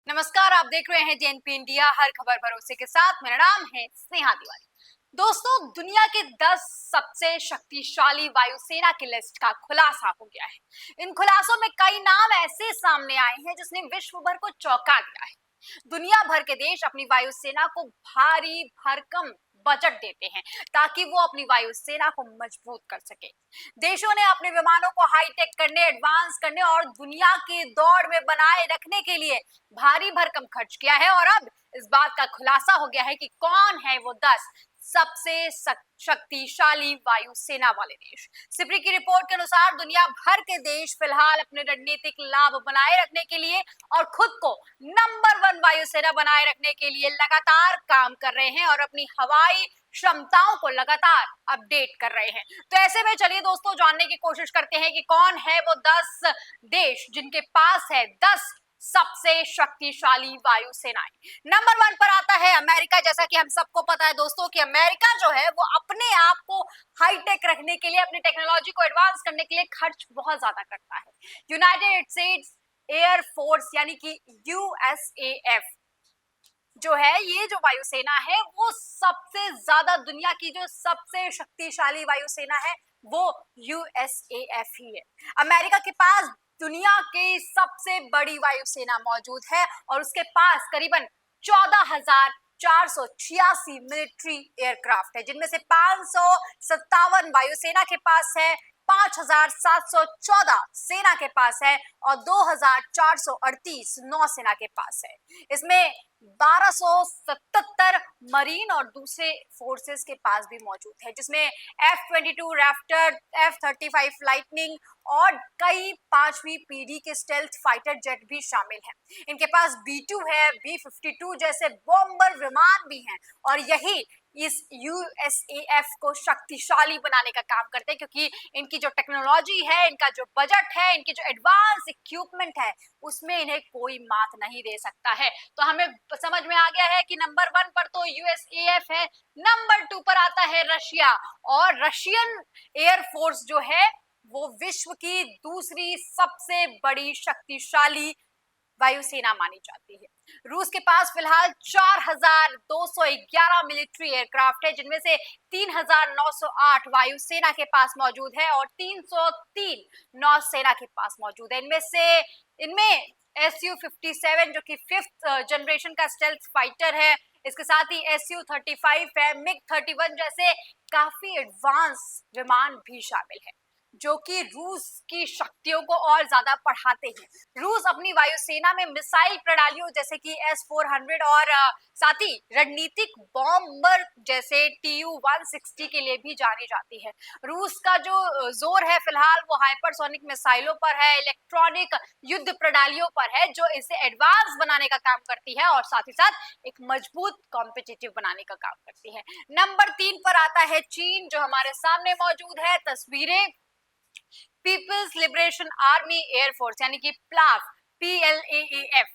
नमस्कार, आप देख रहे हैं जेएनपी इंडिया, हर खबर भरोसे के साथ। मेरा नाम है स्नेहा तिवारी। दोस्तों, दुनिया के 10 सबसे शक्तिशाली वायुसेना की लिस्ट का खुलासा हो गया है। इन खुलासों में कई नाम ऐसे सामने आए हैं जिसने विश्व भर को चौंका दिया है। दुनिया भर के देश अपनी वायुसेना को भारी भरकम बजट देते हैं ताकि वो अपनी वायुसेना को मजबूत कर सके। देशों ने अपने विमानों को हाईटेक करने, एडवांस करने और दुनिया की दौड़ में बनाए रखने के लिए भारी भरकम खर्च किया है। और अब इस बात का खुलासा हो गया है कि कौन है वो 10 सबसे शक्तिशाली वायुसेना वाले देश। सिप्री की रिपोर्ट के अनुसार दुनिया भर के देश फिलहाल अपने रणनीतिक लाभ बनाए रखने के लिए और खुद को नंबर 1 वायुसेना बनाए रखने के लिए लगातार काम कर रहे हैं और अपनी हवाई क्षमताओं को लगातार अपडेट कर रहे हैं। तो ऐसे में चलिए दोस्तों, जानने की कोशिश करते हैं कि कौन है वो 10 देश जिनके पास है 10 सबसे शक्तिशाली वायुसेनाएं। नंबर 1 पर आता है अमेरिका। जैसा कि हम सबको पता है दोस्तों कि अमेरिका जो है वो अपने आप को हाईटेक रखने के लिए, अपनी टेक्नोलॉजी को एडवांस करने के लिए खर्च बहुत ज्यादा करता है। यूनाइटेड स्टेट्स एयर फोर्स यानी कि यूएसएएफ जो है, ये जो वायुसेना है वो सबसे ज्यादा, दुनिया की जो सबसे शक्तिशाली वायुसेना है वो यूएसएएफ ही है। अमेरिका के पास दुनिया की सबसे बड़ी वायुसेना मौजूद है और उसके पास करीबन 14,486 मिलिट्री एयरक्राफ्ट है, जिनमें से 557 वायुसेना के पास है, 5,714 सेना के पास है और 2,438 नौसेना के पास है। इसमें 1277 मरीन और दूसरे फोर्सेस के पास भी मौजूद है, जिसमें F-22 रैप्टर, F-35 लाइटनिंग और कई 5वीं पीढ़ी के स्टेल्थ फाइटर जेट भी शामिल हैं। इनके पास B-2 है, B-52 जैसे बॉम्बर विमान भी हैं और यही इस यूएसएएफ को शक्तिशाली बनाने का काम करते हैं, क्योंकि इनकी जो टेक्नोलॉजी है, इनका जो बजट है, इनकी जो एडवांस इक्विपमेंट है, उसमें इन्हें कोई मात नहीं दे सकता है। तो हमें समझ में आ गया है कि नंबर 1 पर तो यूएसएएफ है। नंबर 2 पर आता है रशिया और रशियन एयरफोर्स जो है वो विश्व की दूसरी सबसे बड़ी शक्तिशाली वायुसेना मानी जाती है। रूस के पास फिलहाल 4,211 मिलिट्री एयरक्राफ्ट है, जिनमें से 3,908 वायुसेना के पास मौजूद है और 303 नौसेना के पास मौजूद है। इनमें Su-57 जो कि 5th जनरेशन का स्टेल्थ फाइटर है, इसके साथ ही Su-35 है, MiG-31 जैसे काफी एडवांस विमान भी शामिल है, जो कि रूस की शक्तियों को और ज्यादा बढ़ाते हैं। रूस अपनी वायुसेना में मिसाइल प्रणालियों जैसे कि S-400 और साथ ही रणनीतिक बॉम्बर जैसे Tu-160 के लिए भी जानी जाती है। रूस का जो जोर है फिलहाल वो हाइपरसोनिक मिसाइलों पर है, इलेक्ट्रॉनिक युद्ध प्रणालियों पर है, जो इसे एडवांस बनाने का काम करती है और साथ ही साथ एक मजबूत कॉम्पिटिटिव बनाने का काम करती है। नंबर 3 पर आता है चीन, जो हमारे सामने मौजूद है। तस्वीरें पीपल्स लिबरेशन आर्मी एयरफोर्स यानी कि प्लाफ, PLAAF।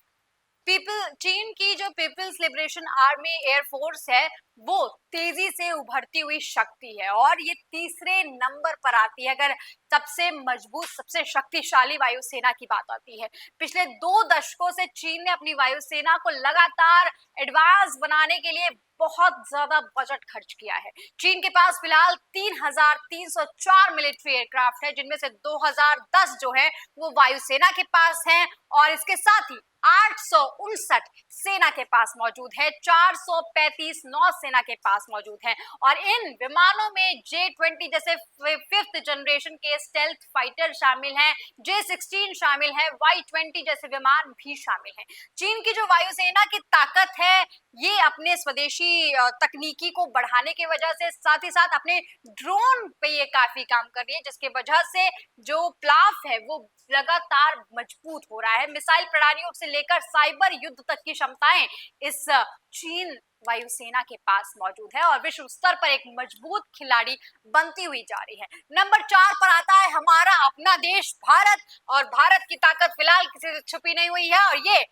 चीन की जो पीपल्स लिबरेशन आर्मी एयरफोर्स है वो तेजी से उभरती हुई शक्ति है और ये तीसरे नंबर पर आती है अगर सबसे मजबूत, सबसे शक्तिशाली वायुसेना की बात आती है। पिछले 2 दशकों से चीन ने अपनी वायुसेना को लगातार एडवांस बनाने के लिए बहुत ज्यादा बजट खर्च किया है। चीन के पास फिलहाल 3,304 मिलिट्री एयरक्राफ्ट है, जिनमें से 2,010 जो है वो वायुसेना के पास हैं और इसके साथ ही 859 सेना के पास मौजूद है, 435 नौसेना के पास मौजूद है और इन विमानों में J-20 जैसे 5th जनरेशन के स्टेल्थ फाइटर शामिल हैं, J-16 शामिल है, Y-20 जैसे विमान भी शामिल हैं। चीन की जो वायुसेना की ताकत है ये अपने स्वदेशी तकनीकी को बढ़ाने की वजह से, साथ ही साथ अपने ड्रोन पे ये काफी काम कर रही है, जिसके वजह से जो प्लाफ है वो लगातार मजबूत हो रहा है। मिसाइल प्रणालियों से लेकर साइबर युद्ध तक की क्षमताएं इस चीन वायुसेना के पास मौजूद है और विश्व स्तर पर एक मजबूत खिलाड़ी बनती हुई जा रही है। नंबर 4 पर आता है हमारा अपना देश भारत और भारत की ताकत फिलहाल किसी से छुपी नहीं हुई है और ये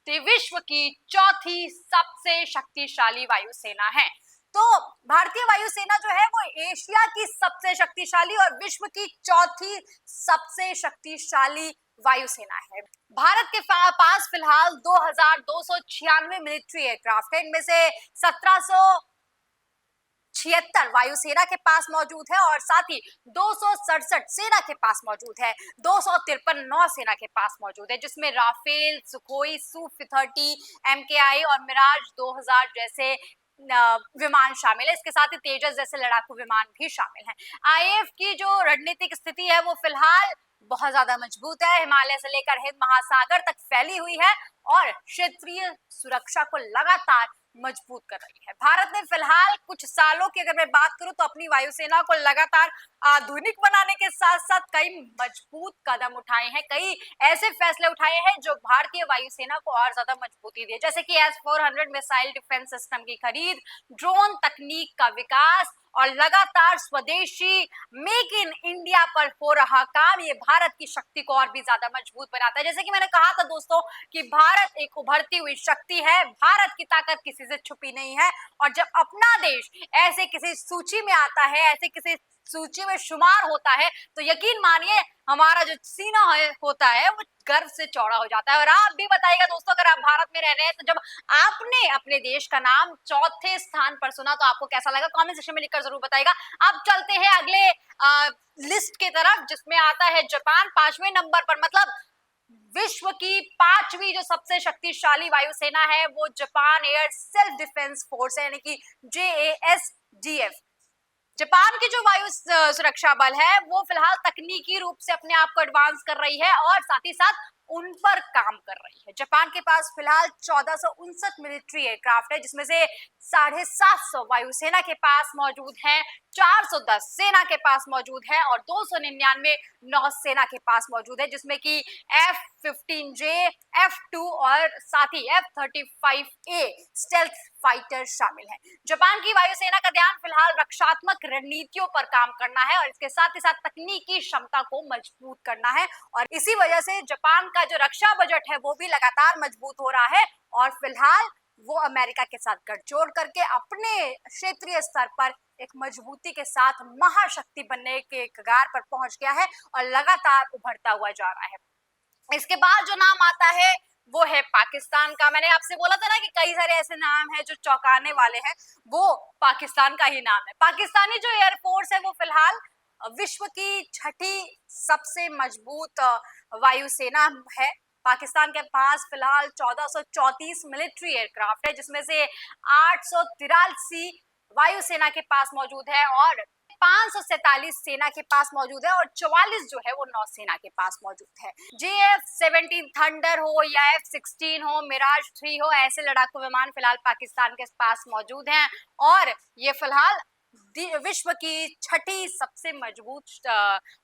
विश्व की चौथी सबसे शक्तिशाली वायुसेना है। तो भारतीय वायुसेना जो है वो एशिया की सबसे शक्तिशाली और विश्व की चौथी सबसे शक्तिशाली वायुसेना है। भारत के पास फिलहाल 2296 मिलिट्री एयरक्राफ्ट है। इनमें से 1776 वायुसेना के पास मौजूद है और साथ ही 267 सेना के पास मौजूद है। 253 नौसेना के पास मौजूद है, जिसमें राफेल, सुखोई, Su-30, MKI और मिराज 2000 जैसे विमान शामिल है। इसके साथ ही तेजस जैसे लड़ाकू विमान भी शामिल हैं। आईएएफ की जो रणनीतिक स्थिति है वो फिलहाल बहुत ज्यादा मजबूत है। हिमालय से लेकर हिंद महासागर तक फैली हुई है और क्षेत्रीय सुरक्षा को लगातार मजबूत कर रही है। भारत ने फिलहाल कुछ सालों की अगर मैं बात करूं तो अपनी वायुसेना को लगातार आधुनिक बनाने के साथ साथ कई मजबूत कदम उठाए हैं, कई ऐसे फैसले उठाए हैं जो भारतीय वायुसेना को और ज्यादा मजबूती दिए, जैसे कि S-400 मिसाइल डिफेंस सिस्टम की खरीद, ड्रोन तकनीक का विकास और लगातार स्वदेशी मेक इन इंडिया पर हो रहा काम। ये भारत की शक्ति को और भी ज्यादा मजबूत बनाता है। जैसे कि मैंने कहा था दोस्तों कि भारत एक उभरती हुई शक्ति है, भारत की ताकत किसी से छुपी नहीं है और जब अपना देश ऐसे किसी सूची में आता है, ऐसे किसी सूची में शुमार होता है, तो यकीन मानिए हमारा जो सीना होता है वो गर्व से चौड़ा हो जाता है। और आप भी बताइएगा दोस्तों, अगर आप भारत में रह रहे हैं तो जब आपने अपने देश का नाम चौथे स्थान पर सुना तो आपको कैसा लगा, कमेंट सेक्शन में लिखकर जरूर बताइएगा। अब चलते हैं अगले लिस्ट की तरफ, जिसमें आता है जापान 5वें नंबर पर। मतलब विश्व की 5वीं जो सबसे शक्तिशाली वायुसेना है वो Japan air self defence force है, यानी कि JASDF। जापान की जो वायु सुरक्षा बल है वो फिलहाल तकनीकी रूप से अपने आप को एडवांस कर रही है और साथ ही साथ उन पर काम कर रही है। जापान के पास फिलहाल 1459 मिलिट्री एयरक्राफ्ट है, जिसमें से 750 वायुसेना के पास मौजूद हैं, 410 सेना के पास मौजूद है और 299 नौसेना के पास मौजूद है, जिसमें कि F-15J, F-2 और साथ ही F-35A स्टेल्थ फाइटर शामिल हैं। जापान की वायुसेना का ध्यान फिलहाल रक्षात्मक रणनीतियों पर काम करना है और इसके साथ ही साथ तकनीकी क्षमता को मजबूत करना है और इसी वजह से जापान का जो रक्षा बजट है वो भी लगातार मजबूत हो रहा है और फिलहाल वो अमेरिका के साथ गठजोड़ करके अपने क्षेत्रीय स्तर पर एक मजबूती के साथ महाशक्ति बनने के कगार पर पहुंच गया है और लगातार उभरता हुआ जा रहा है। इसके बाद जो नाम आता है वो है पाकिस्तान का। मैंने आपसे बोला था ना कि कई सारे ऐसे नाम हैं जो चौंकाने वाले हैं, वो पाकिस्तान का ही नाम है। पाकिस्तानी जो एयरफोर्स है वो फिलहाल विश्व की 6ठी सबसे मजबूत वायुसेना है। पाकिस्तान के पास फिलहाल 1434 मिलिट्री एयरक्राफ्ट है, जिसमें से 883 वायुसेना के पास मौजूद है और 547 सेना के पास मौजूद है और 44 जो है वो नौसेना के पास मौजूद है। JF-17 थंडर हो या F-16 हो, मिराज 3 हो, ऐसे लड़ाकू विमान फिलहाल पाकिस्तान के पास मौजूद हैं और ये फिलहाल विश्व की 6ठी सबसे मजबूत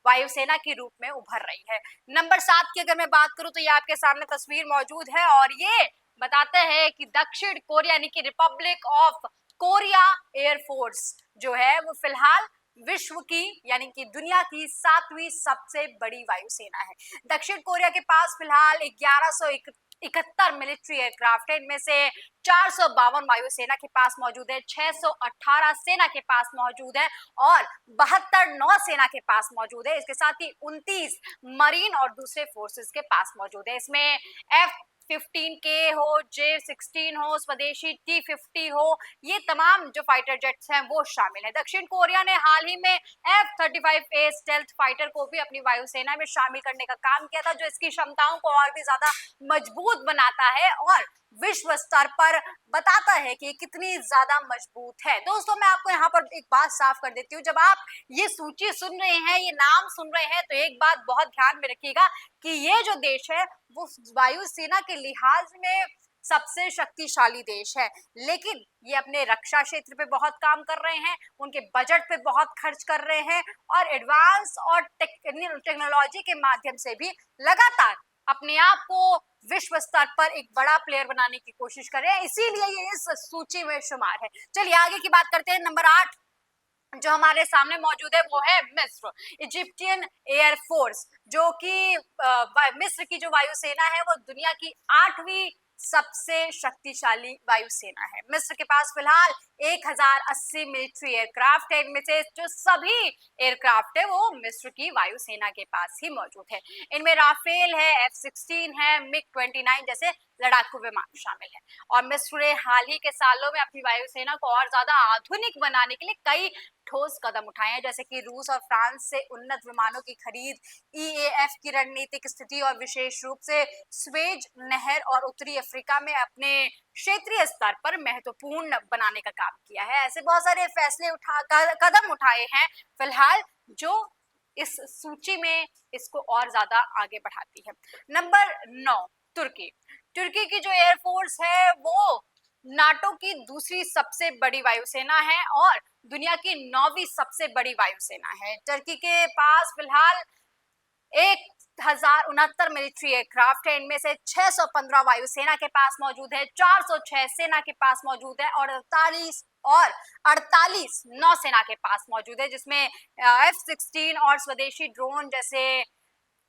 वायुसेना के रूप में उभर रही है। नंबर 7 की अगर मैं बात करूं तो ये आपके सामने तस्वीर मौजूद है और ये बताते हैं कि दक्षिण कोरिया यानी कि रिपब्लिक ऑफ कोरिया एयरफोर्स जो है वो फिलहाल विश्व की यानी कि दुनिया की 7वीं सबसे बड़ी वायुसेना है। दक्षिण कोरिया के पास फिलहाल 1171 मिलिट्री एयरक्राफ्ट है, इनमें से 452 वायुसेना के पास मौजूद है, 618 सेना के पास मौजूद है और 72 नौसेना के पास मौजूद है। इसके साथ ही 29 मरीन और दूसरे फोर्सेस के पास मौजूद है। इसमें F-15K हो, J-16 हो, स्वदेशी T-50 हो, ये तमाम जो फाइटर जेट्स हैं वो शामिल है। दक्षिण कोरिया ने हाल ही में F-35A स्टेल्थ फाइटर को भी अपनी वायुसेना में शामिल करने का काम किया था, जो इसकी क्षमताओं को और भी ज्यादा मजबूत बनाता है और विश्व स्तर पर बताता है कि कितनी ज्यादा मजबूत है। दोस्तों मैं आपको यहाँ पर एक बात साफ कर देती हूँ, जब आप ये सूची सुन रहे हैं, ये नाम सुन रहे हैं, तो एक बात बहुत ध्यान में रखिएगा कि ये जो देश है वो वायुसेना के लिहाज में सबसे शक्तिशाली देश है, लेकिन ये अपने रक्षा क्षेत्र पे बहुत काम कर रहे हैं, उनके बजट पे बहुत खर्च कर रहे हैं और एडवांस और टेक्नोलॉजी के माध्यम से भी लगातार अपने आप को विश्व स्तर पर एक बड़ा प्लेयर बनाने की कोशिश कर रहे हैं, इसीलिए ये इस सूची में शुमार है। चलिए आगे की बात करते हैं। नंबर 8 जो हमारे सामने मौजूद है वो है मिस्र, इजिप्टियन एयरफोर्स, जो कि मिस्र की जो वायुसेना है वो दुनिया की 8वीं सबसे शक्तिशाली वायुसेना है। मिस्र के पास फिलहाल 1080 मिलिट्री एयरक्राफ्ट है। इनमें से जो सभी एयरक्राफ्ट है वो मिस्र की वायुसेना के पास ही मौजूद है। इनमें राफेल है, F-16 है, MiG-29 जैसे लड़ाकू विमान शामिल है। और मिस्र ने हाल ही के सालों में अपनी वायुसेना को और ज्यादा आधुनिक बनाने के लिए कई ठोस कदम उठाए हैं, जैसे कि रूस और फ्रांस से उन्नत विमानों की खरीद, EAF की रणनीतिक स्थिति और विशेष रूप से स्वेज नहर और उत्तरी अफ्रीका में अपने क्षेत्रीय स्तर पर महत्वपूर्ण बनाने का काम किया है। ऐसे बहुत सारे फैसले कदम उठाए हैं फिलहाल, जो इस सूची में इसको और ज्यादा आगे बढ़ाती है। नंबर 9, तुर्की। तुर्की की जो एयरफोर्स है वो नाटो की दूसरी सबसे बड़ी वायुसेना है और दुनिया की 9वीं सबसे बड़ी वायुसेना है। तुर्की के पास फिलहाल 1069 मिलिट्री एयरक्राफ्ट है। इनमें से 615 वायुसेना के पास मौजूद है, 406 सेना के पास मौजूद है और 48 नौसेना के पास मौजूद है, जिसमें F-16 और स्वदेशी ड्रोन जैसे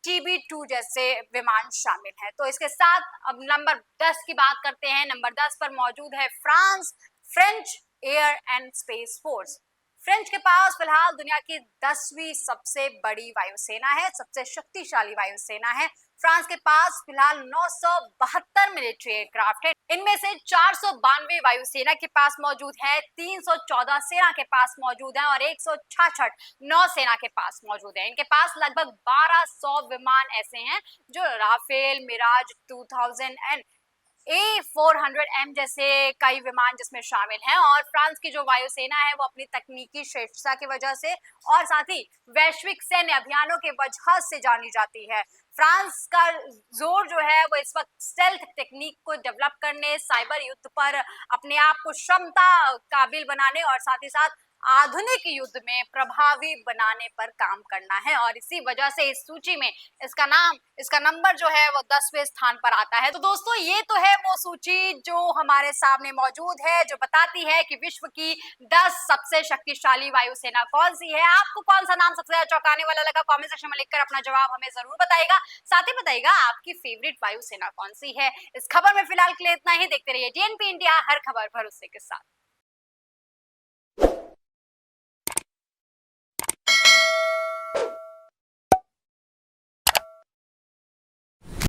TB2 जैसे विमान शामिल हैं। तो इसके साथ अब नंबर 10 की बात करते हैं। नंबर 10 पर मौजूद है French air and space force. French के पास फिलहाल दुनिया की 10वीं सबसे बड़ी वायुसेना है, सबसे शक्तिशाली वायुसेना है। फ्रांस के पास फिलहाल 972 मिलिट्री एयरक्राफ्ट है। इनमें से 492 वायुसेना के पास मौजूद है, 314 सेना के पास मौजूद है और 166 नौसेना के पास मौजूद है। इनके पास लगभग 1200 विमान ऐसे हैं जो राफेल, मिराज 2000 एंड A400M जैसे कई विमान जिसमें शामिल हैं। और फ्रांस की जो वायुसेना है वो अपनी तकनीकी श्रेष्ठता की वजह से और साथ ही वैश्विक सैन्य अभियानों के वजह से जानी जाती है। फ्रांस का जोर जो है वो इस वक्त स्टेल्थ टेक्निक को डेवलप करने, साइबर युद्ध पर अपने आप को क्षमता काबिल बनाने और साथ ही साथ आधुनिक युद्ध में प्रभावी बनाने पर काम करना है। और इसी वजह से इस सूची में इसका नंबर जो है वो 10वें स्थान पर आता है। तो दोस्तों ये तो है वो सूची जो हमारे सामने मौजूद है, जो बताती है कि विश्व की 10 सबसे शक्तिशाली वायुसेना कौन सी है। आपको कौन सा नाम सबसे ज्यादा चौंकाने वाला लगा, कमेंट सेक्शन में लिखकर अपना जवाब हमें जरूर बताइएगा। साथ ही बताइएगा आपकी फेवरेट वायुसेना कौन सी है। इस खबर में फिलहाल के लिए इतना ही। देखते रहिए DNP इंडिया, हर खबर भरोसे के साथ।